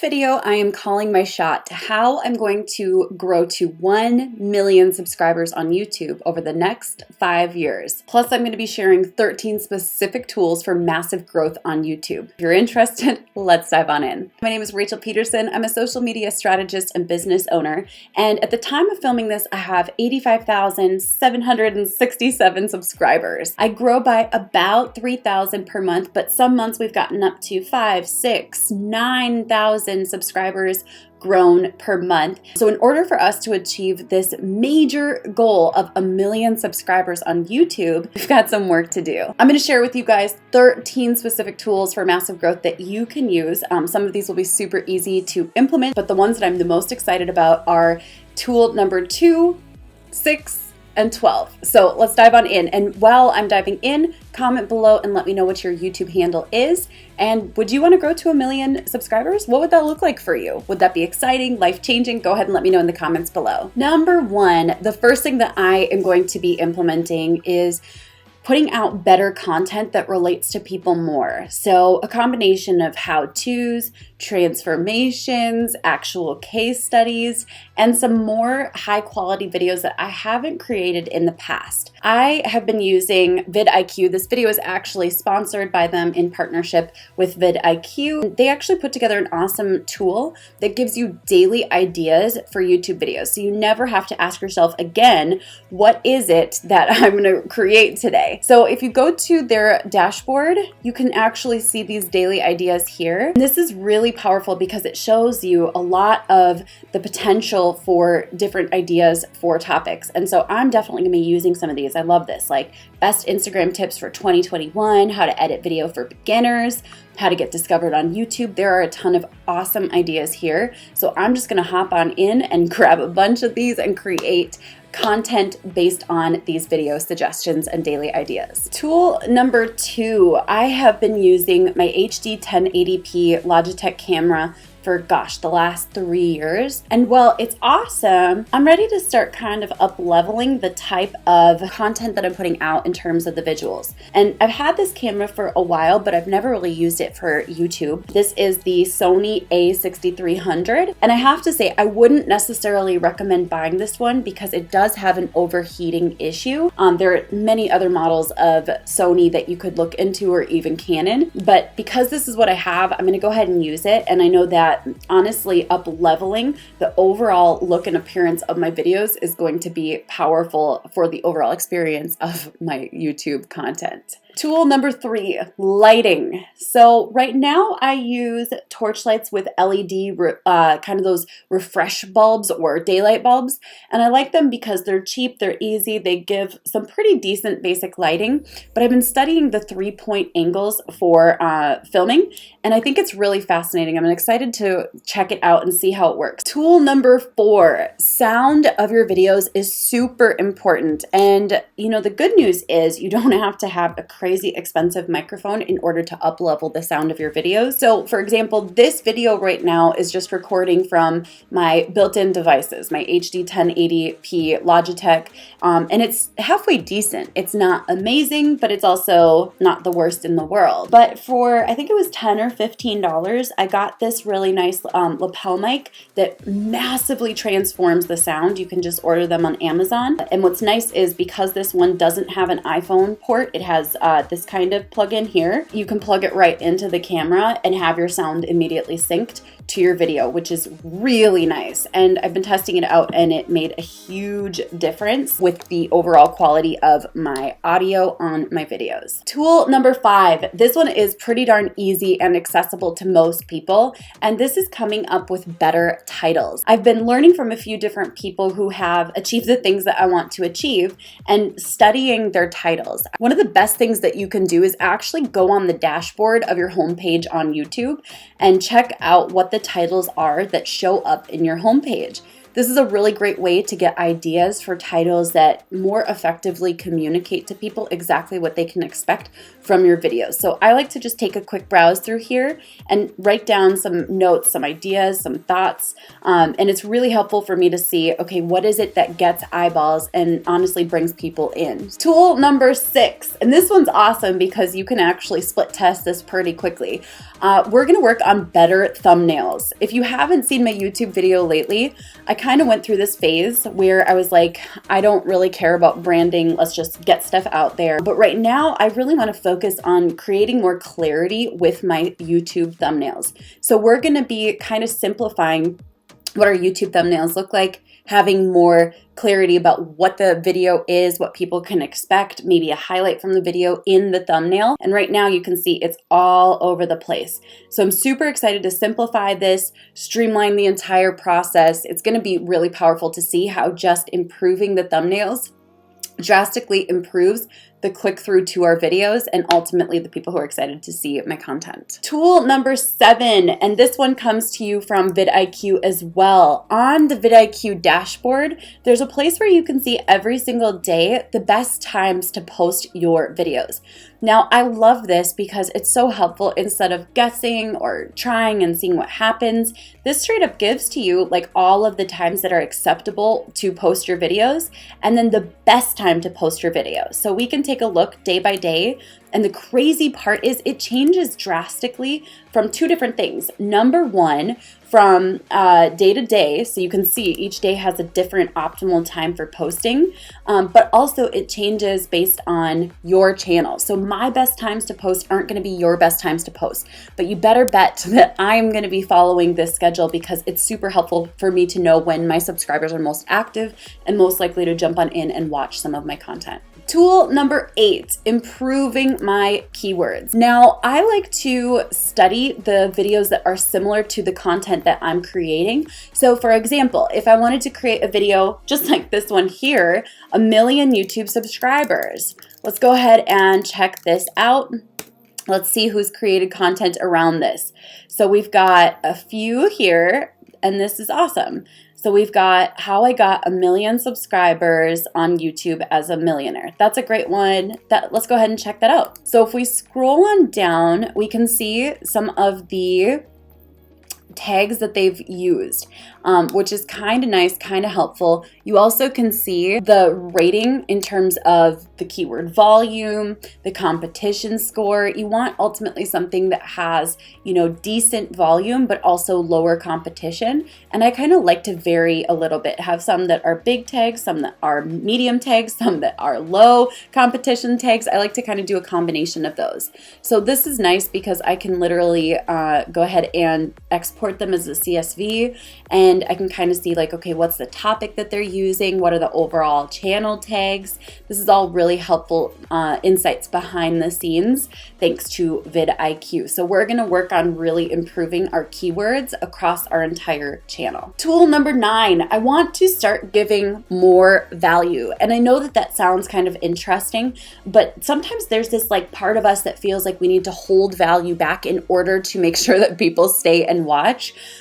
Video, I am calling my shot to how I'm going to grow to 1 million subscribers on YouTube over the next 5 years. Plus, I'm going to be sharing 13 specific tools for massive growth on YouTube. If you're interested, let's dive on in. My name is Rachel Pedersen. I'm a social media strategist and business owner. And at the time of filming this, I have 85,767 subscribers. I grow by about 3,000 per month, but some months we've gotten up to 5, 6, 9,000 subscribers grown per month. So in order for us to achieve this major goal of 1 million subscribers on YouTube, we've got some work to do. I'm going to share with you guys 13 specific tools for massive growth that you can use. Some of these will be super easy to implement, but the ones that I'm the most excited about are tool number 2, 6, and 12. So let's dive on in. And while I'm diving in, comment below and let me know what your YouTube handle is. And would you want to grow to 1 million subscribers? What would that look like for you? Would that be exciting, life-changing? Go ahead and let me know in the comments below. Number 1, the first thing that I am going to be implementing is putting out better content that relates to people more. So a combination of how-tos, transformations, actual case studies, and some more high quality videos that I haven't created in the past. I have been using vidIQ. This video is actually sponsored by them in partnership with vidIQ. They actually put together an awesome tool that gives you daily ideas for YouTube videos. So you never have to ask yourself again, what is it that I'm gonna create today? So if you go to their dashboard, you can actually see these daily ideas here. And this is really powerful because it shows you a lot of the potential for different ideas for topics. And so I'm definitely gonna be using some of these. I love this, like best Instagram tips for 2021, how to edit video for beginners, how to get discovered on YouTube. There are a ton of awesome ideas here. So I'm just gonna hop on in and grab a bunch of these and create content based on these video suggestions and daily ideas. Tool number 2, I have been using my HD 1080p Logitech camera for the last 3 years. And while it's awesome, I'm ready to start kind of up-leveling the type of content that I'm putting out in terms of the visuals. And I've had this camera for a while, but I've never really used it for YouTube. This is the Sony a6300. And I have to say, I wouldn't necessarily recommend buying this one because it does have an overheating issue. There are many other models of Sony that you could look into, or even Canon. But because this is what I have, I'm gonna go ahead and use it. And I know that honestly, up-leveling the overall look and appearance of my videos is going to be powerful for the overall experience of my YouTube content. Tool number 3, lighting. So right now I use torch lights with LED, kind of those refresh bulbs or daylight bulbs. And I like them because they're cheap, they're easy, they give some pretty decent basic lighting. But I've been studying the 3-point angles for filming, and I think it's really fascinating. I'm excited to check it out and see how it works. Tool number 4, sound of your videos is super important. And you know, the good news is you don't have to have a crazy expensive microphone in order to up-level the sound of your videos. So for example, this video right now is just recording from my built-in devices, my HD 1080p Logitech, and it's halfway decent. It's not amazing, but it's also not the worst in the world. But for, I think it was $10 or $15, I got this really nice lapel mic that massively transforms the sound. You can just order them on Amazon. And what's nice is because this one doesn't have an iPhone port, it has this kind of plug-in here. You can plug it right into the camera and have your sound immediately synced to your video, which is really nice. And I've been testing it out and it made a huge difference with the overall quality of my audio on my videos. Tool number 5, this one is pretty darn easy and accessible to most people, and this is coming up with better titles. I've been learning from a few different people who have achieved the things that I want to achieve and studying their titles. One of the best things that you can do is actually go on the dashboard of your homepage on YouTube and check out what the titles are that show up in your homepage. This is a really great way to get ideas for titles that more effectively communicate to people exactly what they can expect from your videos. So I like to just take a quick browse through here and write down some notes, some ideas, some thoughts, and it's really helpful for me to see, okay, what is it that gets eyeballs and honestly brings people in. Tool number 6, and this one's awesome because you can actually split test this pretty quickly. We're gonna work on better thumbnails. If you haven't seen my YouTube video lately, I kind of went through this phase where I was like, I don't really care about branding, let's just get stuff out there. But right now, I really want to focus on creating more clarity with my YouTube thumbnails. So we're gonna be kind of simplifying what our YouTube thumbnails look like, having more clarity about what the video is, what people can expect, maybe a highlight from the video in the thumbnail. And right now you can see it's all over the place. So I'm super excited to simplify this, streamline the entire process. It's going to be really powerful to see how just improving the thumbnails drastically improves the click-through to our videos and ultimately the people who are excited to see my content. Tool number 7, and this one comes to you from vidIQ as well. On the vidIQ dashboard, there's a place where you can see every single day the best times to post your videos. Now, I love this because it's so helpful. Instead of guessing or trying and seeing what happens, this straight up gives to you like all of the times that are acceptable to post your videos and then the best time to post your videos. So we can take a look day by day. And the crazy part is it changes drastically from 2 different things. Number 1, from day to day, so you can see each day has a different optimal time for posting, but also it changes based on your channel. So my best times to post aren't going to be your best times to post, but you better bet that I'm going to be following this schedule because it's super helpful for me to know when my subscribers are most active and most likely to jump on in and watch some of my content. Tool number 8, improving my keywords. Now, I like to study the videos that are similar to the content that I'm creating. So for example, if I wanted to create a video just like this one here, 1 million YouTube subscribers, let's go ahead and check this out. Let's see who's created content around this. So we've got a few here, and this is awesome. So we've got how I got 1 million subscribers on YouTube as a millionaire. That's a great one. Let's go ahead and check that out. So if we scroll on down, we can see some of the tags that they've used, which is kind of nice, kind of helpful. You also can see the rating in terms of the keyword volume, the competition score. You want ultimately something that has, you know, decent volume, but also lower competition. And I kind of like to vary a little bit, have some that are big tags, some that are medium tags, some that are low competition tags. I like to kind of do a combination of those. So this is nice because I can literally go ahead and export them as a CSV, and I can kind of see like, okay, what's the topic that they're using? What are the overall channel tags? This is all really helpful insights behind the scenes thanks to vidIQ. So we're going to work on really improving our keywords across our entire channel. Tool number 9, I want to start giving more value. And I know that that sounds kind of interesting, but sometimes there's this like part of us that feels like we need to hold value back in order to make sure that people stay and watch.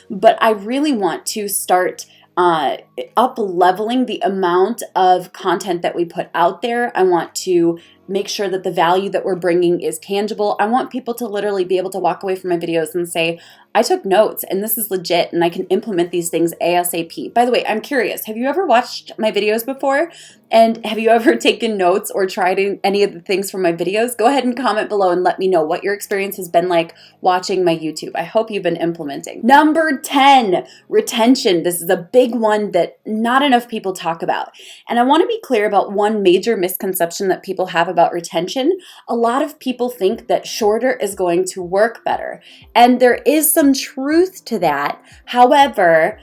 But I really want to start up leveling the amount of content that we put out there. I want to make sure that the value that we're bringing is tangible. I want people to literally be able to walk away from my videos and say, I took notes and this is legit and I can implement these things ASAP. By the way, I'm curious, have you ever watched my videos before? And have you ever taken notes or tried any of the things from my videos? Go ahead and comment below and let me know what your experience has been like watching my YouTube. I hope you've been implementing. Number 10, retention. This is a big one that not enough people talk about. And I want to be clear about one major misconception that people have about retention. A lot of people think that shorter is going to work better. And there is some truth to that. However,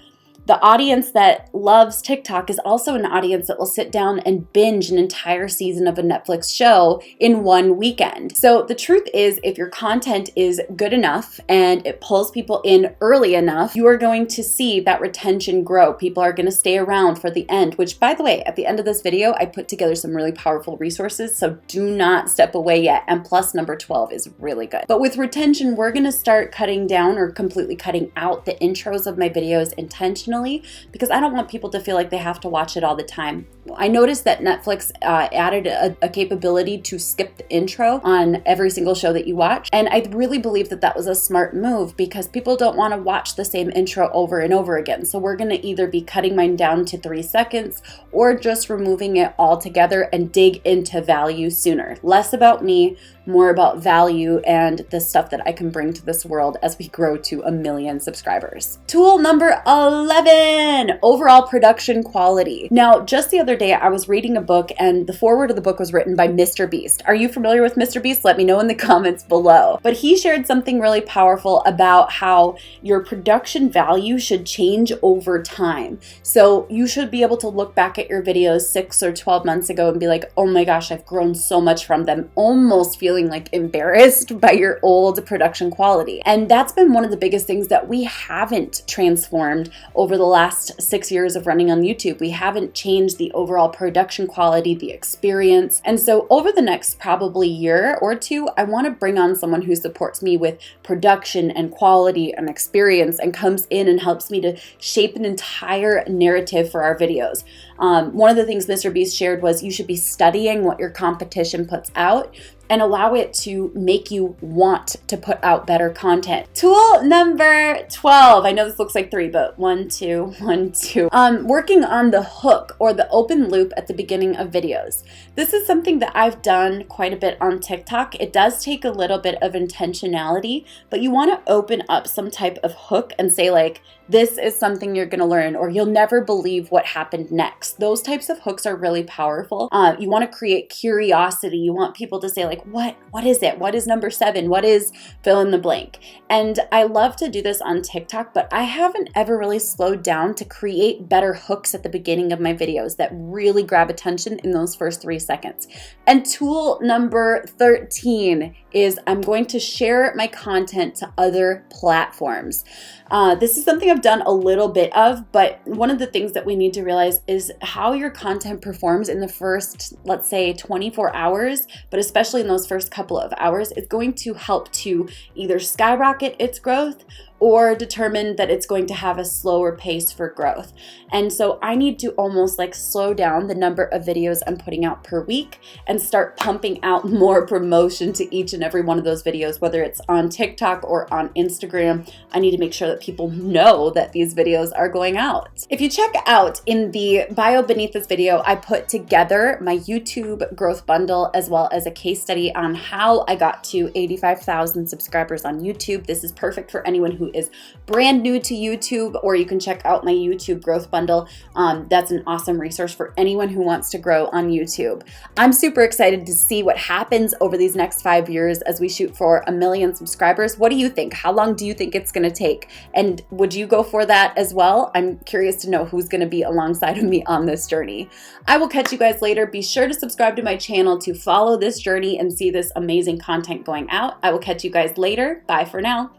the audience that loves TikTok is also an audience that will sit down and binge an entire season of a Netflix show in one weekend. So the truth is, if your content is good enough and it pulls people in early enough, you are going to see that retention grow. People are going to stay around for the end, which, by the way, at the end of this video, I put together some really powerful resources, so do not step away yet. And plus, number 12 is really good. But with retention, we're going to start cutting down or completely cutting out the intros of my videos intentionally intentionally because I don't want people to feel like they have to watch it all the time. I noticed that Netflix added a capability to skip the intro on every single show that you watch. And I really believe that that was a smart move because people don't want to watch the same intro over and over again. So we're going to either be cutting mine down to 3 seconds or just removing it altogether and dig into value sooner. Less about me, more about value and the stuff that I can bring to this world as we grow to 1 million subscribers. Tool number 11, overall production quality. Now, just the other day, I was reading a book and the foreword of the book was written by Mr. Beast. Are you familiar with Mr. Beast? Let me know in the comments below. But he shared something really powerful about how your production value should change over time. So you should be able to look back at your videos 6 or 12 months ago and be like, oh my gosh, I've grown so much from them, almost feeling like embarrassed by your old production quality. And that's been one of the biggest things that we haven't transformed over the last 6 years of running on YouTube. We haven't changed the overall production quality, the experience. And so over the next probably year or two, I want to bring on someone who supports me with production and quality and experience and comes in and helps me to shape an entire narrative for our videos. One of the things Mr. Beast shared was you should be studying what your competition puts out and allow it to make you want to put out better content. Tool number 12. I know this looks like 3, but 1, 2, 1, 2. Working on the hook or the open loop at the beginning of videos. This is something that I've done quite a bit on TikTok. It does take a little bit of intentionality, but you want to open up some type of hook and say like, this is something you're going to learn, or you'll never believe what happened next. Those types of hooks are really powerful. You want to create curiosity. You want people to say like, what is it? What is number 7? What is fill in the blank? And I love to do this on TikTok, but I haven't ever really slowed down to create better hooks at the beginning of my videos that really grab attention in those first 3 seconds. And tool number 13 is I'm going to share my content to other platforms. This is something I've done a little bit of, but one of the things that we need to realize is how your content performs in the first, let's say 24 hours, but especially in those first couple of hours, it's going to help to either skyrocket its growth or determine that it's going to have a slower pace for growth. And so I need to almost like slow down the number of videos I'm putting out per week and start pumping out more promotion to each and every one of those videos, whether it's on TikTok or on Instagram. I need to make sure that people know that these videos are going out. If you check out in the bio beneath this video, I put together my YouTube growth bundle as well as a case study on how I got to 85,000 subscribers on YouTube. This is perfect for anyone who is brand new to YouTube, or you can check out my YouTube growth bundle. That's an awesome resource for anyone who wants to grow on YouTube. I'm super excited to see what happens over these next 5 years as we shoot for 1 million subscribers. What do you think? How long do you think it's going to take? And would you go for that as well? I'm curious to know who's going to be alongside of me on this journey. I will catch you guys later. Be sure to subscribe to my channel to follow this journey and see this amazing content going out. I will catch you guys later. Bye for now.